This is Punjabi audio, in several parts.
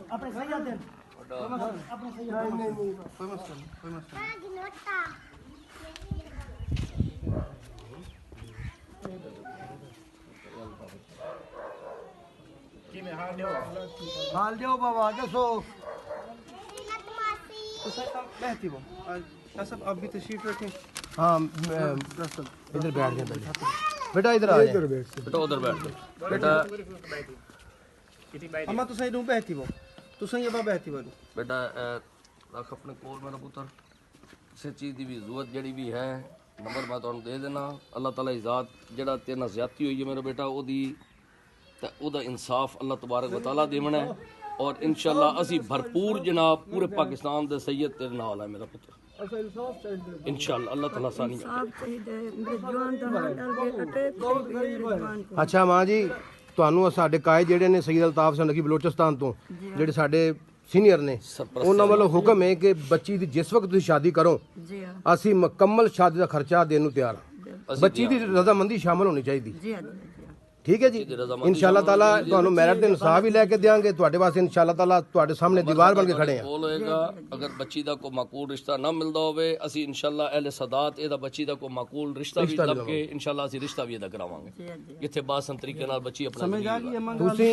अपने सही आते हैं अपने सही नहीं कोई मसला हाल दियो बाबा दसो बहती वो सब आप भी तशरीफ रखें। हाँ इधर बैठ जाए बेटा इधर आ जाए बेटा उधर बैठ जाओ बेटा अम्मा तो सही रूम बहती वो तो सही अब बहती वो बेटा रख अपने कोल मेरा पुत्र किसी चीज़ की भी जरूरत जड़ी भी है नंबर मैं तुहानू दे देना अल्लाह ताला की ज़ात जड़ा तेरे नाल ज़्यादती हुई है मेरा बेटा ओदा इंसाफ अल्लाह तबारक व तआला देवना है और इंशाअल्लाह असी भरपूर जनाब पूरे पाकिस्तान दे सैयद तेरे नाल है मेरा पुत्र इंशाअल्लाह अल्लाह ताला सानी अच्छा मां जी ਤੁਹਾਨੂੰ ਸਾਡੇ ਕਾਇ ਜਿਹੜੇ ਨੇ ਸੈयद ਅਲਤਾਫ ਸਿੰਘ ਨਕੀ ਬਲੋਚਿਸਤਾਨ ਤੋਂ ਜਿਹੜੇ ਸਾਡੇ ਸੀਨੀਅਰ ਨੇ ਉਹਨਾਂ ਵੱਲੋਂ ਹੁਕਮ ਹੈ ਕਿ ਬੱਚੀ ਦੀ ਜਿਸ ਵਕਤ ਤੁਸੀਂ ਸ਼ਾਦੀ ਕਰੋ ਅਸੀਂ ਮੁਕੰਮਲ ਸ਼ਾਦੀ ਦਾ ਖਰਚਾ ਦੇਣ ਨੂੰ ਤਿਆਰ ਹਾਂ ਬੱਚੀ ਦੀ ਰਜ਼ਾਮੰਦੀ ਸ਼ਾਮਲ ਹੋਣੀ ਚਾਹੀਦੀ ठीक है जी इंशाअल्लाह ताला ਤੁਹਾਨੂੰ ਮੈਰਿਟ ਦੇ ਇਨਸਾਫ ਵੀ ਲੈ ਕੇ ਦੇਵਾਂਗੇ ਤੁਹਾਡੇ ਵਾਸਤੇ ਇੰਸ਼ਾਅੱਲਾ ਤਾਲਾ ਤੁਹਾਡੇ ਸਾਹਮਣੇ ਦੀਵਾਰ ਬਣ ਕੇ ਖੜੇ ਹਾਂ बोल होएगा अगर बच्ची ਦਾ ਕੋਈ ਮਾਕੂਲ ਰਿਸ਼ਤਾ ਨਾ ਮਿਲਦਾ ਹੋਵੇ ਅਸੀਂ ਇੰਸ਼ਾਅੱਲਾ ਅਹਿਲੇ ਸਦਾਤ ਇਹਦਾ ਬੱਚੀ ਦਾ ਕੋਈ ਮਾਕੂਲ ਰਿਸ਼ਤਾ ਵੀ ਲੱਭ ਕੇ ਇੰਸ਼ਾਅੱਲਾ ਅਸੀਂ ਰਿਸ਼ਤਾ ਵੀ ਇਹਦਾ ਕਰਾਵਾਂਗੇ ਜਿੱਥੇ ਬਾਸਨ ਤਰੀਕੇ ਨਾਲ ਬੱਚੀ ਆਪਣਾ ਸਮਝ ਆ ਗਈ ਤੁਸੀਂ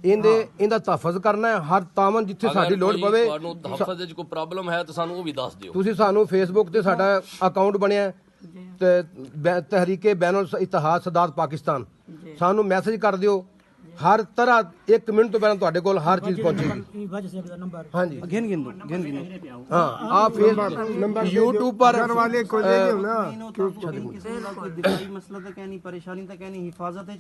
ਇਹਦਾ ਤਹਫਜ਼ ਕਰਨਾ ਹੈ ਹਰ ਤਾਮਨ ਜਿੱਥੇ ਸਾਡੀ ਲੋੜ ਪਵੇ ਤੁਹਾਨੂੰ ਤਹਫਜ਼ ਵਿੱਚ ਕੋਈ ਪ੍ਰੋਬਲਮ ਹੈ ਤਾਂ ਸਾਨੂੰ ਉਹ ਵੀ ਦੱਸ ਦਿਓ ਤੁਸੀਂ ਸਾਨੂੰ ਫੇਸਬੁੱਕ ਤੇ ਸਾਡਾ ਅਕਾਊਂਟ ਬਣਿਆ ਤੇ ਤਹਿਰੀਕੇ ਬੈਨੁਲ ਇਤਿਹਾਦ ਸਦਾਤ ਪਾਕਿਸਤਾਨ ਸਾਨੂੰ ਮੈਸੇਜ ਕਰ ਦਿਓ हर तरह 1 मिनट तो पहले ਤੁਹਾਡੇ ਕੋਲ हर चीज पहुंचेगी हाँ जी हाँ आप फेसबुक यूट्यूब पर घर वाले को ले ना मसला तो क्या नहीं परेशानी तो क्या नहीं हिफाजत है